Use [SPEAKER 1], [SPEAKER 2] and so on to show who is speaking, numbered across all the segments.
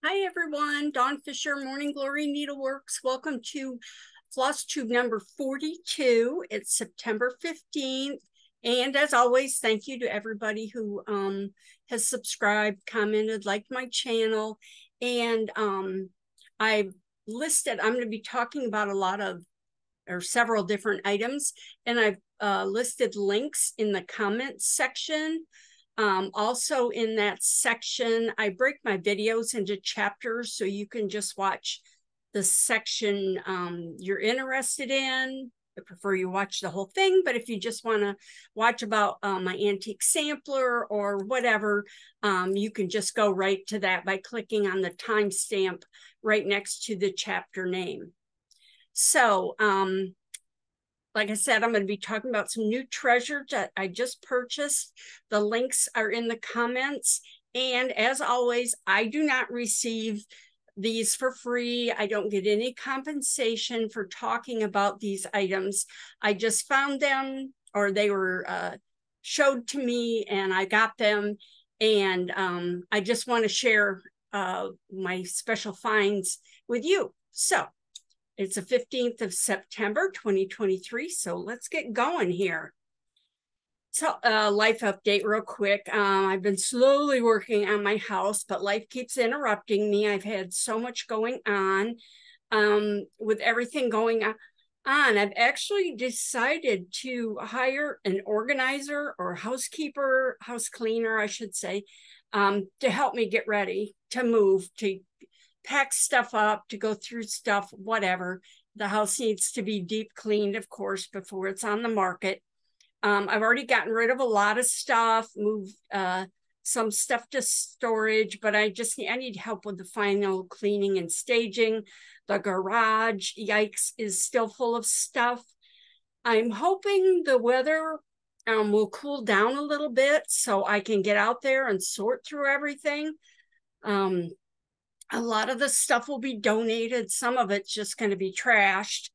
[SPEAKER 1] Hi everyone, Dawn Fisher, Morning Glory Needleworks. Welcome to FlossTube number 42. It's September 15th. And as always, thank you to everybody who has subscribed, commented, liked my channel. And I'm going to be talking about several different items. And I've listed links in the comments section. Also in that section, I break my videos into chapters so you can just watch the section you're interested in. I prefer you watch the whole thing, but if you just want to watch about my antique sampler or whatever, you can just go right to that by clicking on the timestamp right next to the chapter name. So, like I said, I'm going to be talking about some new treasures that I just purchased. The links are in the comments. And as always, I do not receive these for free. I don't get any compensation for talking about these items. I just found them, or they were showed to me and I got them. And I just want to share my special finds with you. So it's the 15th of September, 2023. So let's get going here. So life update real quick. I've been slowly working on my house, but life keeps interrupting me. I've had so much going on with everything going on. I've actually decided to hire an organizer or housekeeper, house cleaner, I should say, to help me get ready to move, to pack stuff up, to go through stuff, whatever. The house needs to be deep cleaned, of course, before it's on the market. I've already gotten rid of a lot of stuff, moved some stuff to storage, but I need help with the final cleaning and staging. The garage, yikes, is still full of stuff. I'm hoping the weather will cool down a little bit so I can get out there and sort through everything. A lot of the stuff will be donated. Some of it's just going to be trashed.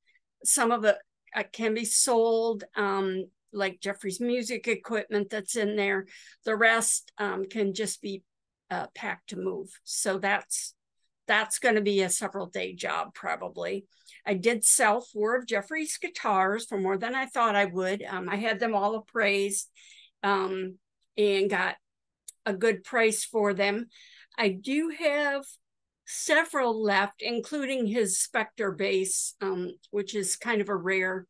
[SPEAKER 1] Some of it can be sold, like Jeffrey's music equipment that's in there. The rest can just be packed to move. So that's going to be a several day job probably. I did sell 4 of Jeffrey's guitars for more than I thought I would. I had them all appraised and got a good price for them. I do have several left, including his Spectre bass, which is kind of a rare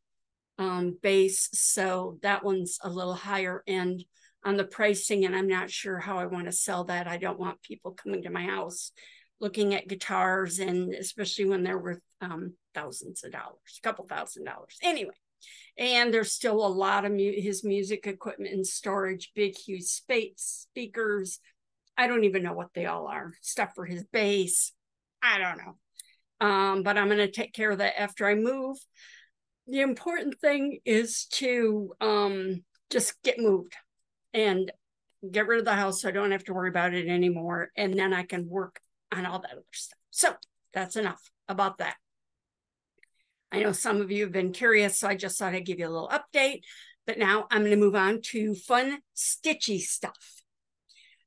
[SPEAKER 1] bass. So that one's a little higher end on the pricing, and I'm not sure how I want to sell that. I don't want people coming to my house looking at guitars, and especially when they're worth thousands of dollars, a couple $1,000. Anyway, and there's still a lot of his music equipment in storage, big, huge speakers. I don't even know what they all are. Stuff for his bass. I don't know. But I'm going to take care of that after I move. The important thing is to just get moved and get rid of the house so I don't have to worry about it anymore. And then I can work on all that other stuff. So that's enough about that. I know some of you have been curious, so I just thought I'd give you a little update. But now I'm going to move on to fun stitchy stuff.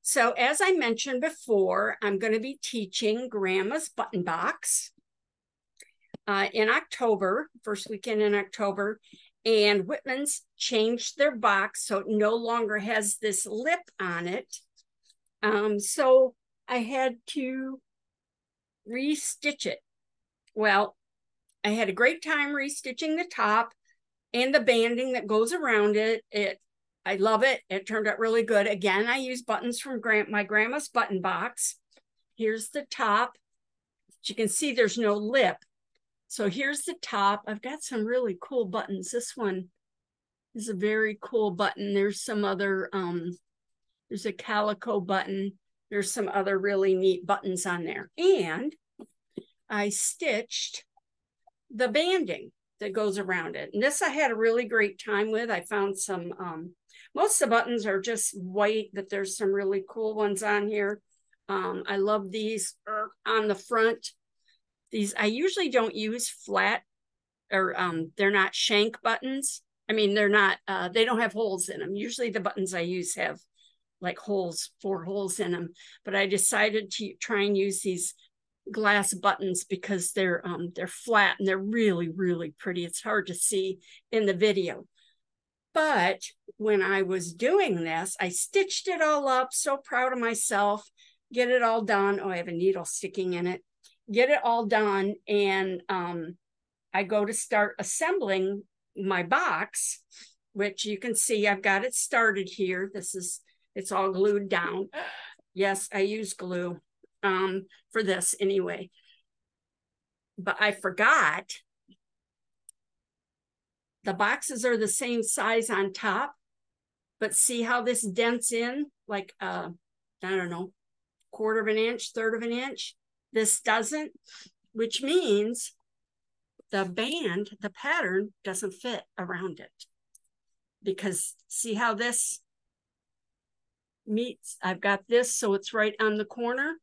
[SPEAKER 1] So as I mentioned before, I'm going to be teaching Grandma's Button Box in October, first weekend in October. And Whitman's changed their box, so it no longer has this lip on it. So I had to restitch it. Well, I had a great time restitching the top and the banding that goes around it. I love it. It turned out really good. Again, I use buttons from my grandma's button box. Here's the top. As you can see, there's no lip. So here's the top. I've got some really cool buttons. This one is a very cool button. There's some other, there's a calico button. There's some other really neat buttons on there. And I stitched the banding that goes around it. And this I had a really great time with. I found some, most of the buttons are just white, but there's some really cool ones on here. I love these on the front. These I usually don't use flat, or they're not shank buttons. I mean, they're not, they don't have holes in them. Usually the buttons I use have like holes, 4 holes in them. But I decided to try and use these glass buttons because they're flat and they're really, really pretty. It's hard to see in the video. But when I was doing this, I stitched it all up. So proud of myself. Get it all done. Oh, I have a needle sticking in it. Get it all done. And I go to start assembling my box, which you can see I've got it started here. It's all glued down. Yes, I use glue for this anyway. But I forgot the boxes are the same size on top, but see how this dents in like, I don't know, 1/4 of an inch, 1/3 of an inch. This doesn't, which means the band, the pattern doesn't fit around it. Because see how this meets, I've got this, so it's right on the corner.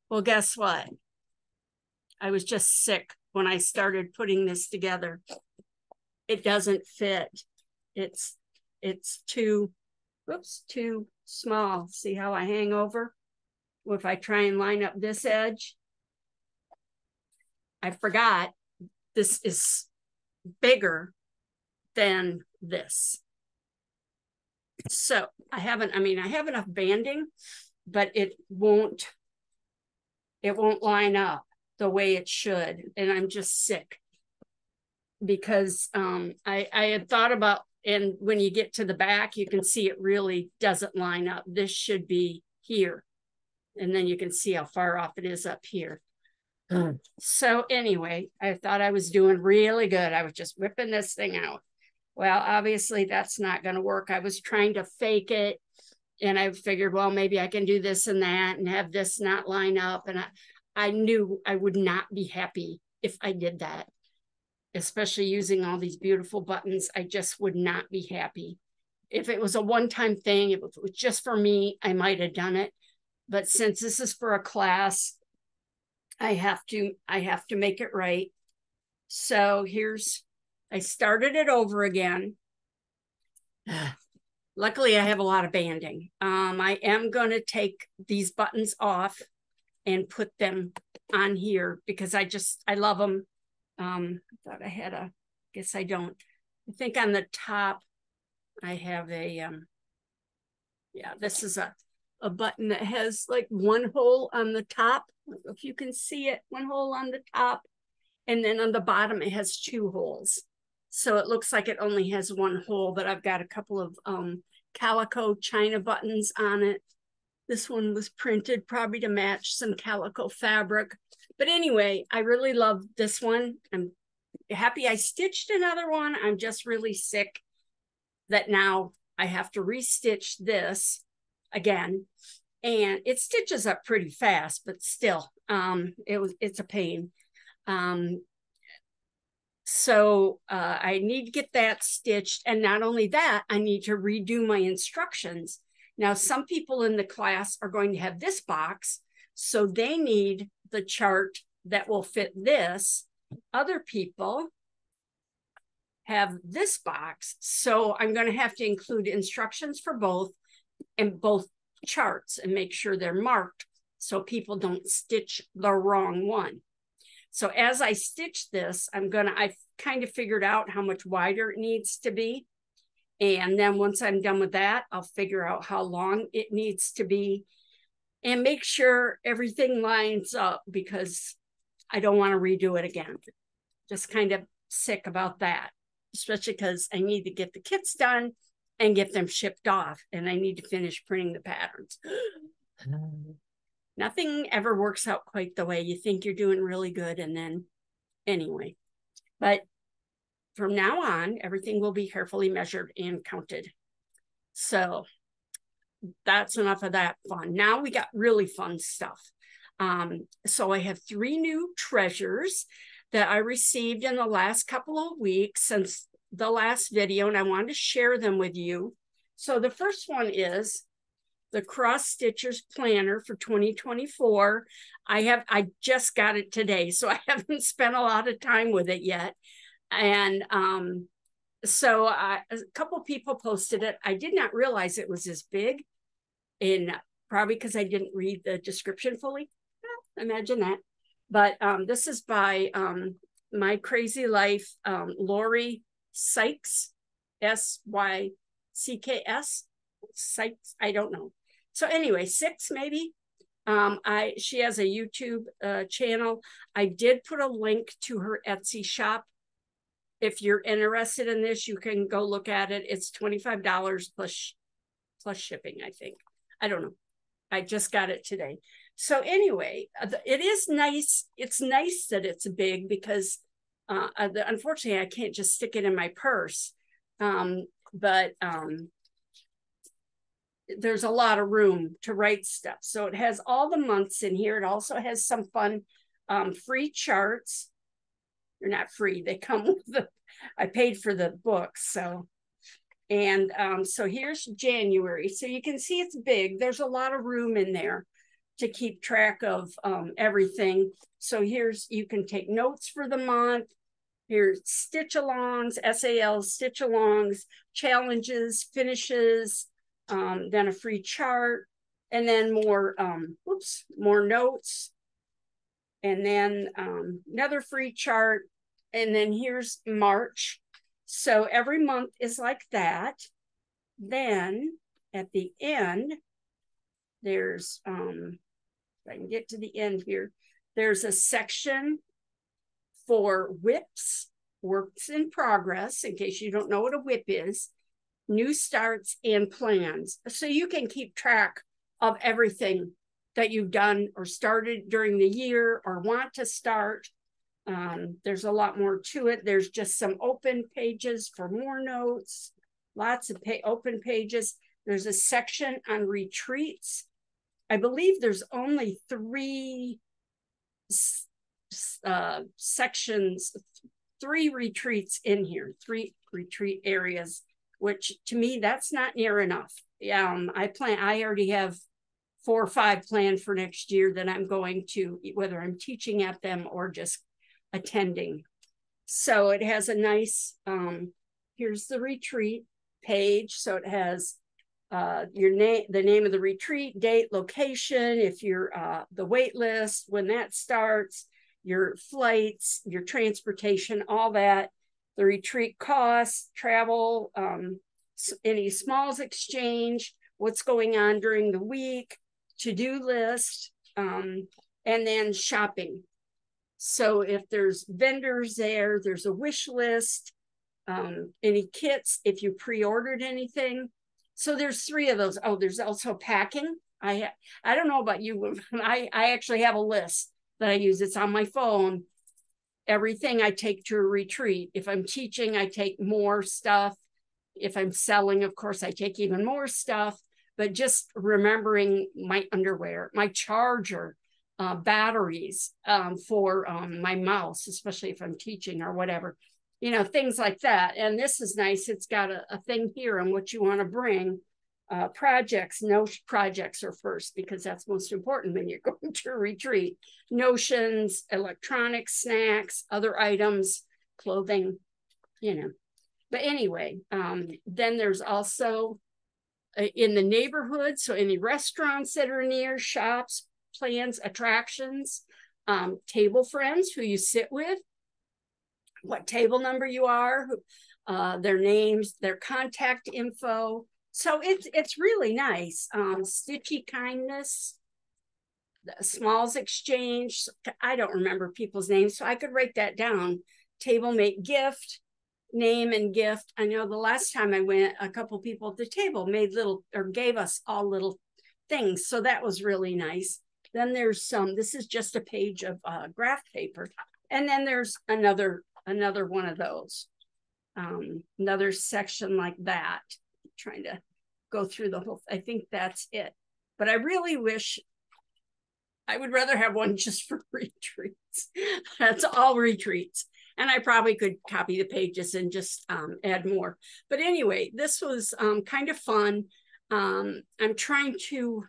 [SPEAKER 1] Well, guess what? I was just sick when I started putting this together. It doesn't fit. It's too small. See how I hang over? If I try and line up this edge, I forgot this is bigger than this. So I have enough banding, but it won't line up the way it should. And I'm just sick because I had thought about, and when you get to the back, you can see it really doesn't line up. This should be here. And then you can see how far off it is up here. So anyway, I thought I was doing really good. I was just whipping this thing out. Well, obviously that's not going to work. I was trying to fake it, and I figured, well, maybe I can do this and that and have this not line up. And I knew I would not be happy if I did that, especially using all these beautiful buttons. I just would not be happy. If it was a one-time thing, if it was just for me, I might have done it. But since this is for a class, I have to make it right. So I started it over again. Luckily, I have a lot of banding. I am going to take these buttons off and put them on here because I love them. I thought I had guess I don't. I think on the top, I have this is a button that has like 1 hole on the top. If you can see it, 1 hole on the top. And then on the bottom, it has 2 holes. So it looks like it only has 1 hole, but I've got a couple of calico China buttons on it. This one was printed probably to match some calico fabric. But anyway, I really love this one. I'm happy I stitched another one. I'm just really sick that now I have to restitch this again. And it stitches up pretty fast, but still, it's a pain. So I need to get that stitched. And not only that, I need to redo my instructions. Now, some people in the class are going to have this box, so they need the chart that will fit this. Other people have this box, so I'm going to have to include instructions for both and both charts and make sure they're marked so people don't stitch the wrong one. So as I stitch this, I've kind of figured out how much wider it needs to be. And then once I'm done with that, I'll figure out how long it needs to be and make sure everything lines up because I don't want to redo it again. Just kind of sick about that, especially because I need to get the kits done and get them shipped off. And I need to finish printing the patterns. Nothing ever works out quite the way you think you're doing really good. And then anyway, but from now on, everything will be carefully measured and counted. So that's enough of that fun. Now we got really fun stuff. So I have 3 new treasures that I received in the last couple of weeks since the last video, and I wanted to share them with you. So the first one is the Cross Stitchers Planner for 2024. I just got it today, so I haven't spent a lot of time with it yet. And so a couple people posted it. I did not realize it was this big. in probably because I didn't read the description fully. Imagine that. But this is by My Crazy Life, Lori Sykes, Sykks, Sykes, I don't know. So anyway, 6 maybe. She has a YouTube channel. I did put a link to her Etsy shop. If you're interested in this, you can go look at it. It's $25 plus shipping, I think. I don't know. I just got it today. So anyway, it is nice. It's nice that it's big because unfortunately I can't just stick it in my purse. But there's a lot of room to write stuff. So it has all the months in here. It also has some fun free charts. They're not free. They come with I paid for the books. So, and so here's January. So you can see it's big. There's a lot of room in there to keep track of everything. So you can take notes for the month. Here's stitch-alongs, SALs, stitch-alongs, challenges, finishes, then a free chart, and then more notes, and then another free chart, and then here's March. So every month is like that. Then at the end, there's, if I can get to the end here, there's a section for WIPs, works in progress, in case you don't know what a WIP is, new starts and plans. So you can keep track of everything that you've done or started during the year or want to start. There's a lot more to it. There's just some open pages for more notes, lots of open pages. There's a section on retreats. I believe there's only 3 sections, 3 retreats in here, 3 retreat areas, which to me, that's not near enough. I already have 4 or 5 planned for next year that I'm going to, whether I'm teaching at them or just attending. So it has a nice, here's the retreat page. So it has your name, the name of the retreat, date, location, if you're the wait list, when that starts, your flights, your transportation, all that, the retreat costs, travel, any smalls exchange, what's going on during the week, to-do list, and then shopping. So if there's vendors there, there's a wish list, any kits, if you pre-ordered anything. So there's 3 of those. Oh, there's also packing. I don't know about you, I actually have a list that I use. It's on my phone. Everything I take to a retreat. If I'm teaching, I take more stuff. If I'm selling, of course, I take even more stuff. But just remembering my underwear, my charger, batteries for my mouse, especially if I'm teaching or whatever, things like that. And this is nice. It's got a thing here on what you want to bring. Projects, no projects are first because that's most important when you're going to a retreat. Notions, electronics, snacks, other items, clothing, But anyway, then there's also in the neighborhood, so any restaurants that are near, shops, plans, attractions, table friends who you sit with, what table number you are, their names, their contact info. So it's really nice. Stitchy kindness, the smalls exchange. I don't remember people's names, so I could write that down. Table mate gift, name and gift. I know the last time I went, a couple people at the table made little, or gave us all little things. So that was really nice. Then there's this is just a page of graph paper. And then there's another one of those. Another section like that. I'm trying to go through the whole, I think that's it. But I really wish, I would rather have one just for retreats. That's all retreats. And I probably could copy the pages and just add more. But anyway, this was kind of fun. I'm trying to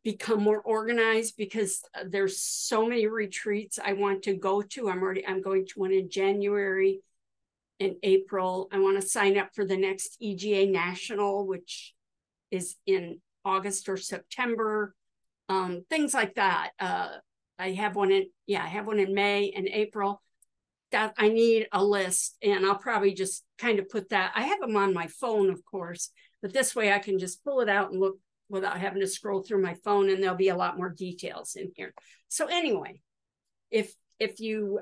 [SPEAKER 1] become more organized because there's so many retreats I want to go to. I'm going to one in January and April. I want to sign up for the next EGA National, which is in August or September, things like that. I have one in May and April. That I need a list, and I'll probably just kind of put that. I have them on my phone, of course, but this way I can just pull it out and look without having to scroll through my phone, and there'll be a lot more details in here. So anyway, if you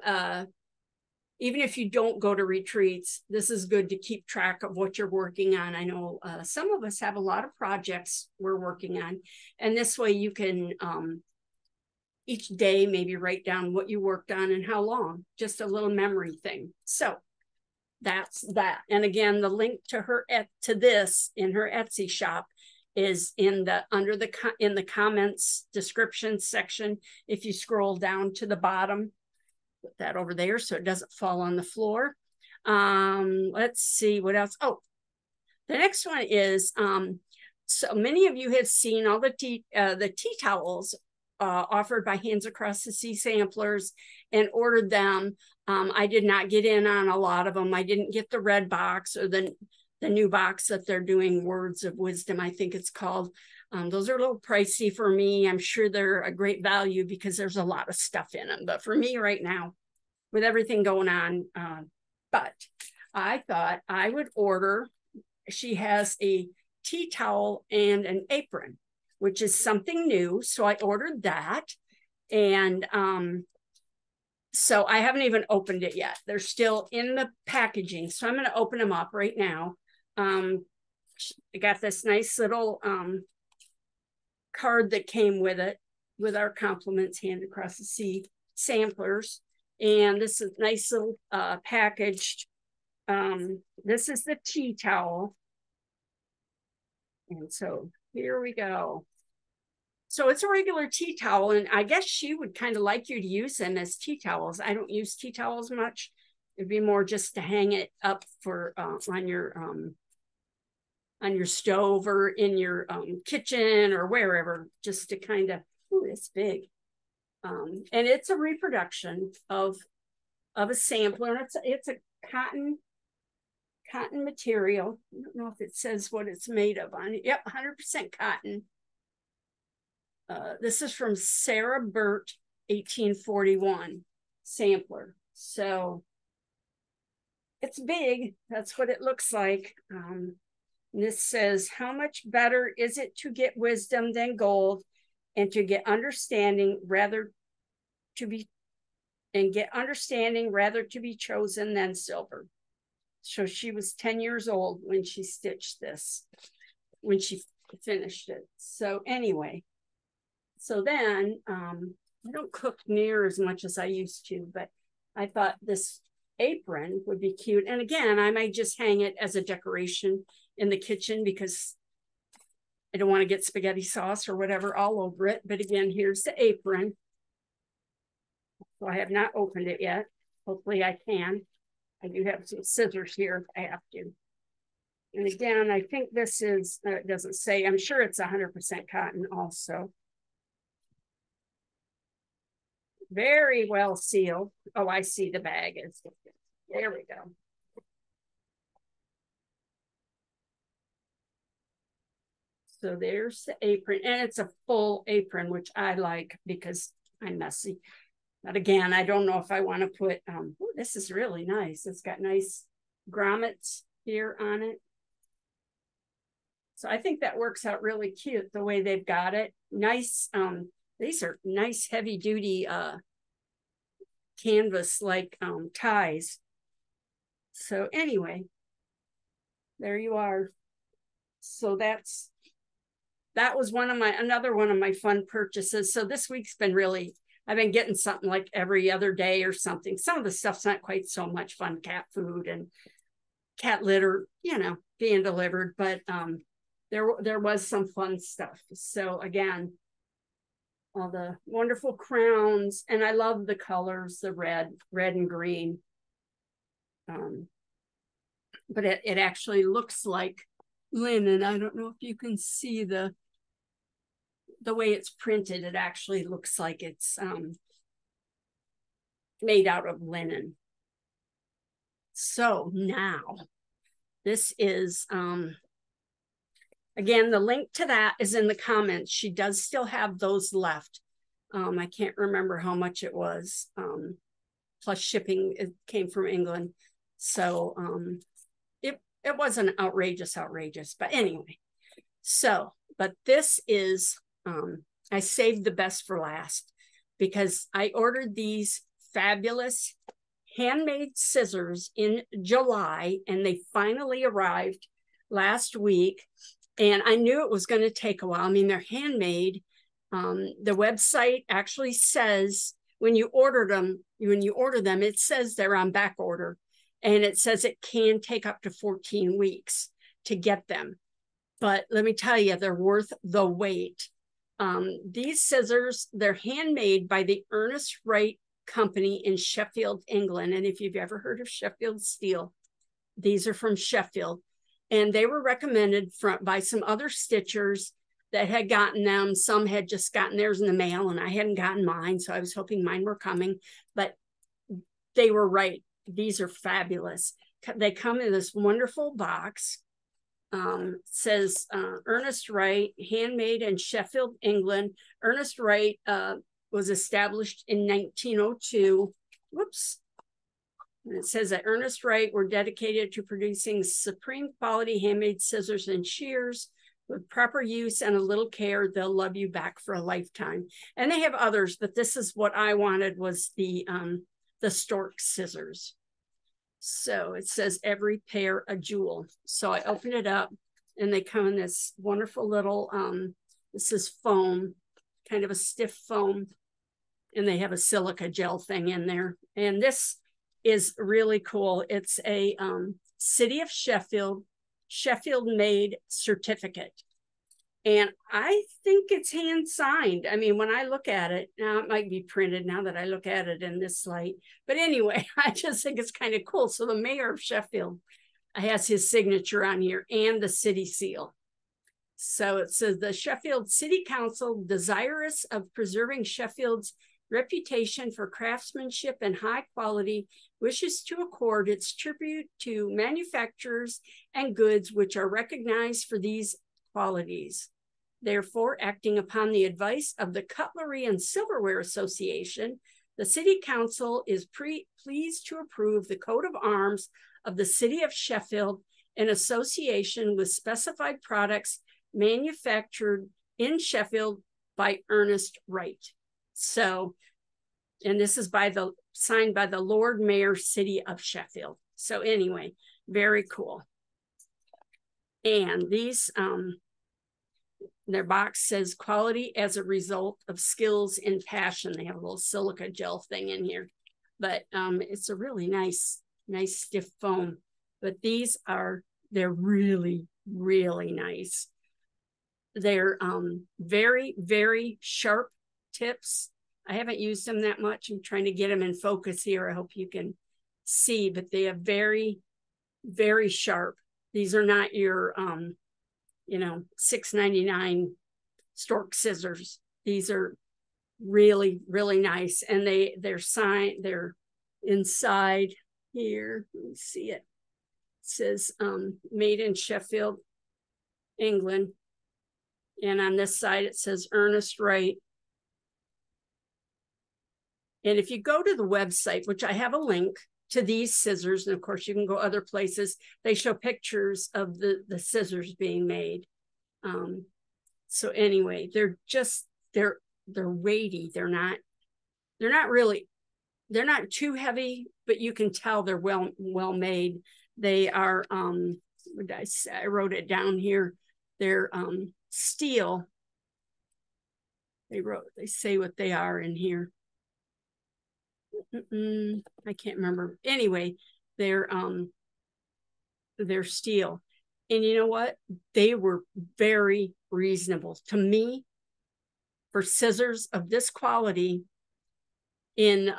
[SPEAKER 1] even if you don't go to retreats, this is good to keep track of what you're working on. I know some of us have a lot of projects we're working on, and this way you can each day maybe write down what you worked on and how long, just a little memory thing. So that's that. And again, the link to this in her Etsy shop is in the comments description section. If you scroll down to the bottom, put that over there so it doesn't fall on the floor. Let's see what else. Oh, the next one is so many of you have seen all the tea towels offered by Hands Across the Sea samplers and ordered them. I did not get in on a lot of them. I didn't get the red box or the new box that they're doing, Words of Wisdom, I think it's called. Those are a little pricey for me. I'm sure they're a great value because there's a lot of stuff in them. But for me right now, with everything going on, but I thought I would order. She has a tea towel and an apron, which is something new. So I ordered that. And so I haven't even opened it yet. They're still in the packaging. So I'm going to open them up right now. I got this nice little card that came with it, with our compliments, Hand Across the Sea samplers. And this is nice little packaged. This is the tea towel. And so here we go. So it's a regular tea towel, and I guess she would kind of like you to use them as tea towels. I don't use tea towels much. It'd be more just to hang it up for on your stove or in your kitchen or wherever, just to kind of, ooh, it's big. And it's a reproduction of a sampler, and it's a cotton material. I don't know if it says what it's made of on it. Yep, 100% cotton. This is from Sarah Burt, 1841 sampler. So it's big. That's what it looks like. This says, how much better is it to get wisdom than gold, and to get understanding rather to be chosen than silver. So she was 10 years old when she stitched this, when she finished it. So anyway, so then I don't cook near as much as I used to, but I thought this apron would be cute. And again, I might just hang it as a decoration in the kitchen because I don't want to get spaghetti sauce or whatever all over it. But again, here's the apron. So I have not opened it yet. Hopefully I can. I do have some scissors here if I have to. And again, I think this is, it doesn't say, I'm sure it's 100% cotton also. Very well sealed. Oh, I see the bag. There we go. So there's the apron, and it's a full apron, which I like because I'm messy. But again, I don't know if I want to put, ooh, this is really nice. It's got nice grommets here on it. So I think that works out really cute the way they've got it. Nice, these are nice heavy duty canvas like ties. So anyway, there you are. So that was another one of my fun purchases. So this week's been really, I've been getting something like every other day or something. Some of the stuff's not quite so much fun, cat food and cat litter, you know, being delivered, but there was some fun stuff. So again, all the wonderful crowns, and I love the colors, the red and green. But it actually looks like linen. I don't know if you can see the way it's printed. It actually looks like it's made out of linen. So now this is Again, the link to that is in the comments. She does still have those left. I can't remember how much it was. Plus shipping, it came from England. So it wasn't outrageous, but anyway. So, but this is, I saved the best for last because I ordered these fabulous handmade scissors in July and they finally arrived last week. And I knew it was going to take a while. I mean, they're handmade. The website actually says when you order them, it says they're on back order. And it says it can take up to 14 weeks to get them. But let me tell you, they're worth the wait. These scissors, they're handmade by the Ernest Wright Company in Sheffield, England. And if you've ever heard of Sheffield Steel, these are from Sheffield. And they were recommended by some other stitchers that had gotten them. Some had just gotten theirs in the mail and I hadn't gotten mine. So I was hoping mine were coming, but they were right. These are fabulous. They come in this wonderful box. Says Ernest Wright, handmade in Sheffield, England. Ernest Wright was established in 1902. Whoops. And it says that Ernest Wright were dedicated to producing supreme quality handmade scissors and shears. With proper use and a little care, they'll love you back for a lifetime. And they have others, but this is what I wanted was the stork scissors. So it says every pair a jewel. So I opened it up and they come in this wonderful little, this is foam, kind of a stiff foam. And they have a silica gel thing in there. And this is really cool. It's a City of Sheffield made certificate. And I think it's hand signed. I mean, when I look at it, now it might be printed now that I look at it in this light. But anyway, I just think it's kind of cool. So the mayor of Sheffield has his signature on here and the city seal. So it says the Sheffield City Council, desirous of preserving Sheffield's reputation for craftsmanship and high quality, wishes to accord its tribute to manufacturers and goods which are recognized for these qualities. Therefore, acting upon the advice of the Cutlery and Silverware Association, the City Council is pleased to approve the coat of arms of the City of Sheffield in association with specified products manufactured in Sheffield by Ernest Wright. So, and this is signed by the Lord Mayor, City of Sheffield. So anyway, very cool. And these, their box says quality as a result of skills and passion. They have a little silica gel thing in here, but it's a really nice stiff foam. But these they're really, really nice. They're very, very sharp tips. I haven't used them that much. I'm trying to get them in focus here. I hope you can see, but they are very, very sharp. These are not your, $6.99 stork scissors. These are really, really nice. And they're inside here. Let me see it. It says made in Sheffield, England. And on this side, it says Ernest Wright. And if you go to the website, which I have a link to these scissors, and of course you can go other places, they show pictures of the scissors being made. So anyway, they're weighty. They're not too heavy, but you can tell they're well made. They are, what did I say? I wrote it down here. They're steel. They say what they are in here. I can't remember. Anyway, they're steel. And you know what? They were very reasonable to me for scissors of this quality in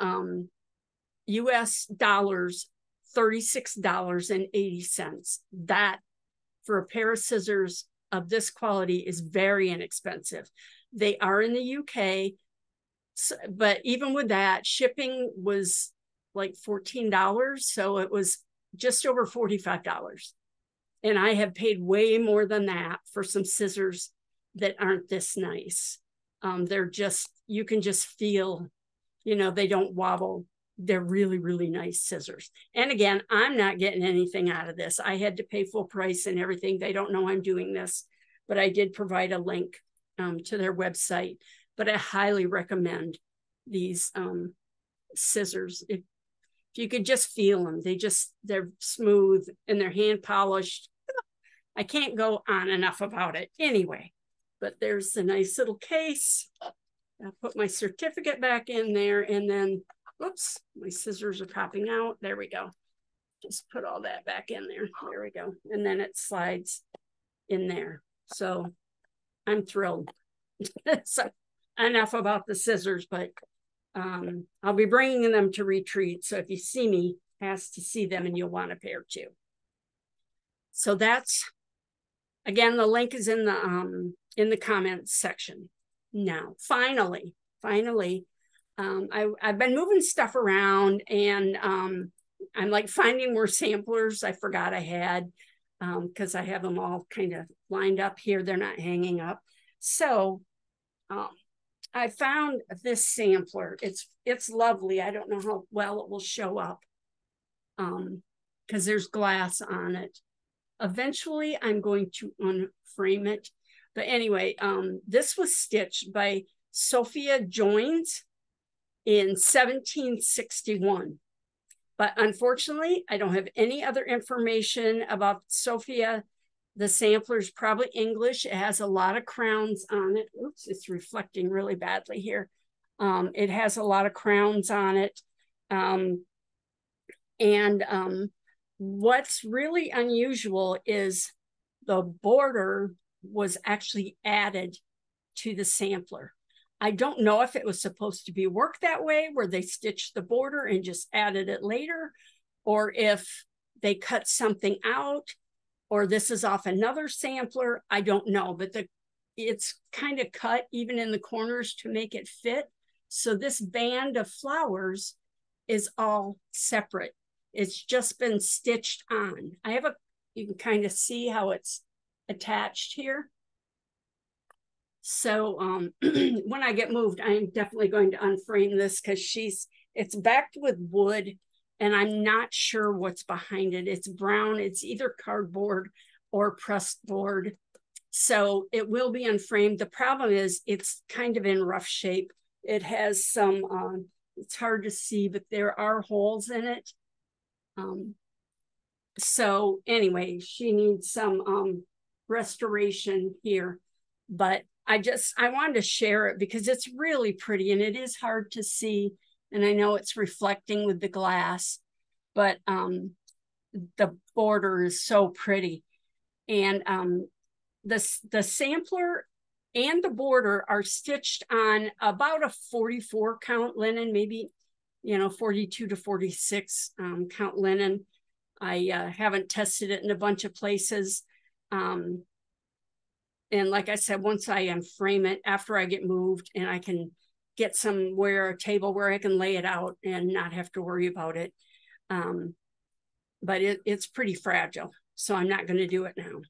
[SPEAKER 1] US dollars, $36.80. That for a pair of scissors of this quality is very inexpensive. They are in the UK, but even with that, shipping was like $14. So it was just over $45. And I have paid way more than that for some scissors that aren't this nice. They're just, you can just feel, you know, they don't wobble. They're really, really nice scissors. And again, I'm not getting anything out of this. I had to pay full price and everything. They don't know I'm doing this, but I did provide a link to their website. But I highly recommend these scissors. If you could just feel them, they're smooth and they're hand polished. I can't go on enough about it anyway. But there's a nice little case. I'll put my certificate back in there, and then, whoops, my scissors are popping out. There we go. Just put all that back in there. There we go. And then it slides in there. So I'm thrilled. So enough about the scissors, but I'll be bringing them to retreat. So if you see me, ask to see them and you'll want a pair too. So that's, again, the link is in the comments section. Now, finally, I've been moving stuff around, and I'm like finding more samplers I forgot I had, because I have them all kind of lined up here. They're not hanging up. So I found this sampler. It's lovely. I don't know how well it will show up because there's glass on it. Eventually, I'm going to unframe it. But anyway, this was stitched by Sophia Joines in 1761. But unfortunately, I don't have any other information about Sophia. The sampler is probably English. It has a lot of crowns on it. Oops, it's reflecting really badly here. It has a lot of crowns on it. What's really unusual is the border was actually added to the sampler. I don't know if it was supposed to be worked that way, where they stitched the border and just added it later, or if they cut something out, or this is off another sampler. I don't know, but it's kind of cut even in the corners to make it fit. So this band of flowers is all separate. It's just been stitched on. You can kind of see how it's attached here. So when I get moved, I'm definitely going to unframe this because it's backed with wood, and I'm not sure what's behind it. It's brown. It's either cardboard or pressed board. So it will be unframed. The problem is it's kind of in rough shape. It has some, it's hard to see, but there are holes in it. So anyway, she needs some restoration here, but I wanted to share it because it's really pretty and it is hard to see. And I know it's reflecting with the glass, but the border is so pretty. And the sampler and the border are stitched on about a 44 count linen, maybe, 42 to 46 count linen. I haven't tested it in a bunch of places. And like I said, once I unframe it, after I get moved and I can get a table where I can lay it out and not have to worry about it. But it's pretty fragile, so I'm not going to do it now.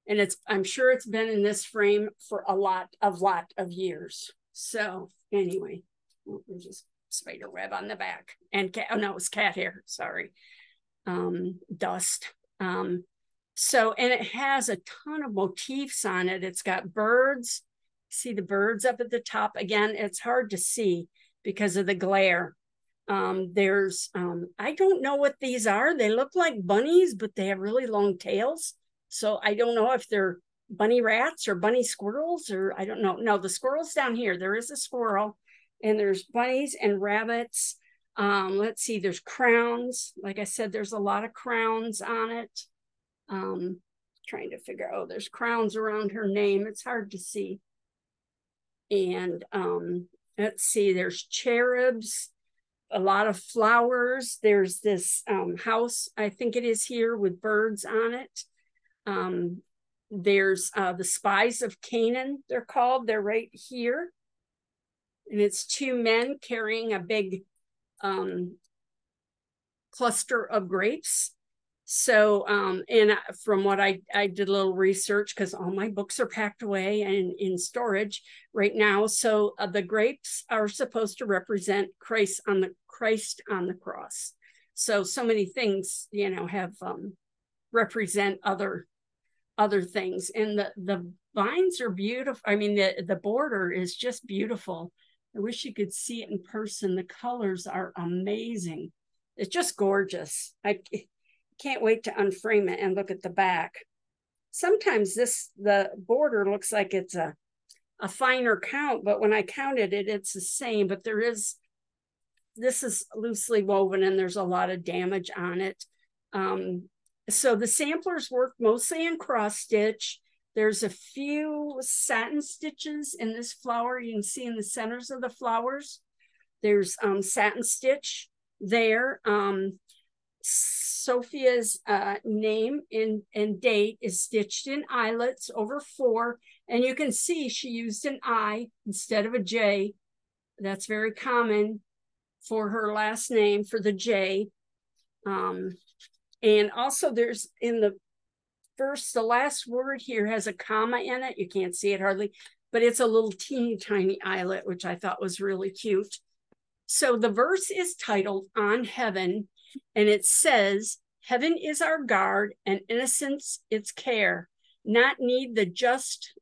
[SPEAKER 1] And I'm sure it's been in this frame for a lot of years. So anyway, there's just spider web on the back and it's cat hair. Sorry, dust. So, and it has a ton of motifs on it. It's got birds. See the birds up at the top. Again, it's hard to see because of the glare. There's, I don't know what these are. They look like bunnies, but they have really long tails. So I don't know if they're bunny rats or bunny squirrels, or I don't know. No, the squirrel's down here. There is a squirrel, and there's bunnies and rabbits. Let's see, there's crowns. Like I said, there's a lot of crowns on it. Trying to figure out, there's crowns around her name. It's hard to see. And let's see, there's cherubs, a lot of flowers. There's this house, I think it is here, with birds on it. There's the Spies of Canaan, they're called. They're right here. And it's two men carrying a big cluster of grapes. So, and from what I did a little research, because all my books are packed away and in storage right now. So the grapes are supposed to represent Christ on the cross. So many things, you know, have represent other things. And the vines are beautiful. I mean, the border is just beautiful. I wish you could see it in person. The colors are amazing. It's just gorgeous. I can't wait to unframe it and look at the back. Sometimes the border looks like it's a finer count, but when I counted it, it's the same. But this is loosely woven and there's a lot of damage on it. So the samplers work mostly in cross stitch. There's a few satin stitches in this flower. You can see in the centers of the flowers. There's satin stitch there. Sophia's name and date is stitched in eyelets over 4. And you can see she used an I instead of a J. That's very common for her last name, for the J. And also there's in the last word here has a comma in it. You can't see it hardly, but it's a little teeny tiny eyelet, which I thought was really cute. So the verse is titled On Heaven, and it says, heaven is our guard and innocence its care, not need the just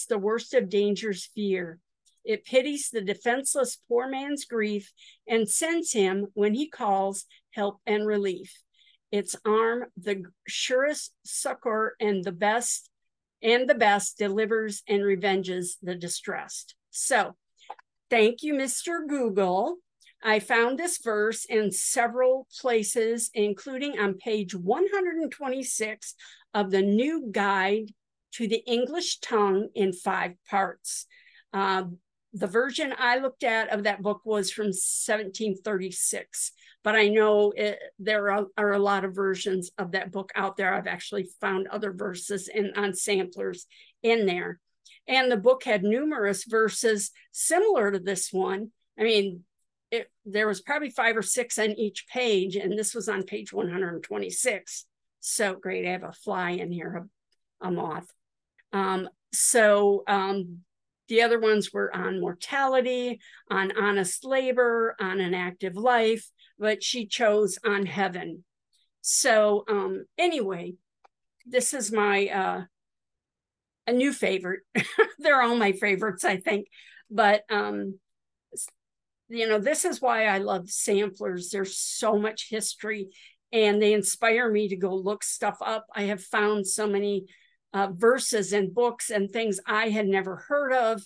[SPEAKER 1] the worst of dangers fear. It pities the defenseless poor man's grief and sends him, when he calls, help and relief. Its arm, the surest succor and the best delivers and revenges the distressed. So thank you, Mr. Google. I found this verse in several places, including on page 126 of the new guide to the English tongue in 5 parts. The version I looked at of that book was from 1736, but I know there are a lot of versions of that book out there. I've actually found other verses on samplers in there. And the book had numerous verses similar to this one. I mean, there was probably 5 or 6 on each page, and this was on page 126. So great. I have a fly in here, a moth. The other ones were on mortality, on honest labor, on an active life, but she chose on heaven. So anyway, this is my a new favorite. They're all my favorites, I think. But you know, this is why I love samplers. There's so much history and they inspire me to go look stuff up. I have found so many verses and books and things I had never heard of.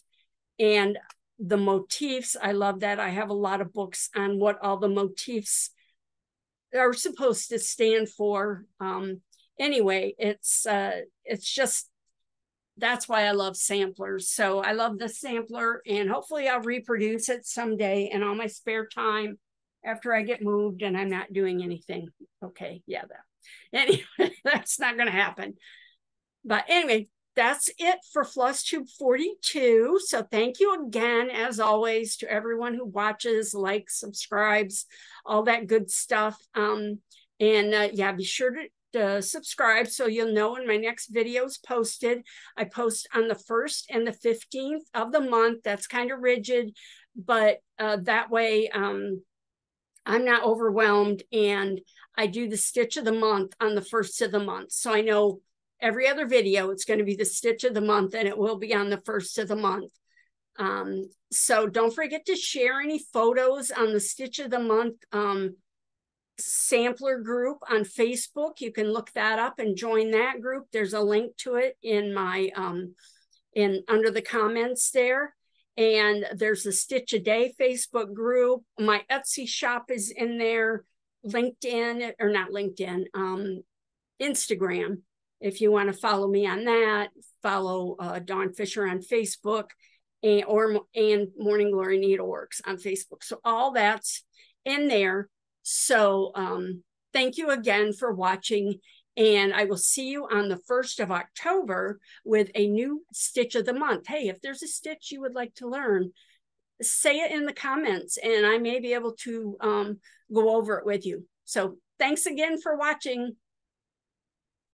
[SPEAKER 1] And the motifs, I love that. I have a lot of books on what all the motifs are supposed to stand for. Anyway, it's just, that's why I love samplers. So I love the sampler, and hopefully I'll reproduce it someday in all my spare time after I get moved and I'm not doing anything. Okay, yeah, anyway, that's not going to happen. But anyway, that's it for FlossTube 42. So thank you again, as always, to everyone who watches, likes, subscribes, all that good stuff. Yeah, be sure to subscribe so you'll know when my next video is posted. I post on the 1st and the 15th of the month. That's kind of rigid, but that way I'm not overwhelmed, and I do the stitch of the month on the 1st of the month. So I know every other video, it's going to be the stitch of the month, and it will be on the 1st of the month. So don't forget to share any photos on the stitch of the month sampler group on Facebook. You can look that up and join that group. There's a link to it in my under the comments there. And there's a Stitch a Day Facebook group. My Etsy shop is in there. LinkedIn, or not LinkedIn, Instagram. If you want to follow me on that, follow Dawn Fisher on Facebook, and Morning Glory Needleworks on Facebook. So all that's in there. So thank you again for watching, and I will see you on the 1st of October with a new stitch of the month. Hey, if there's a stitch you would like to learn, say it in the comments, and I may be able to go over it with you. So Thanks again for watching.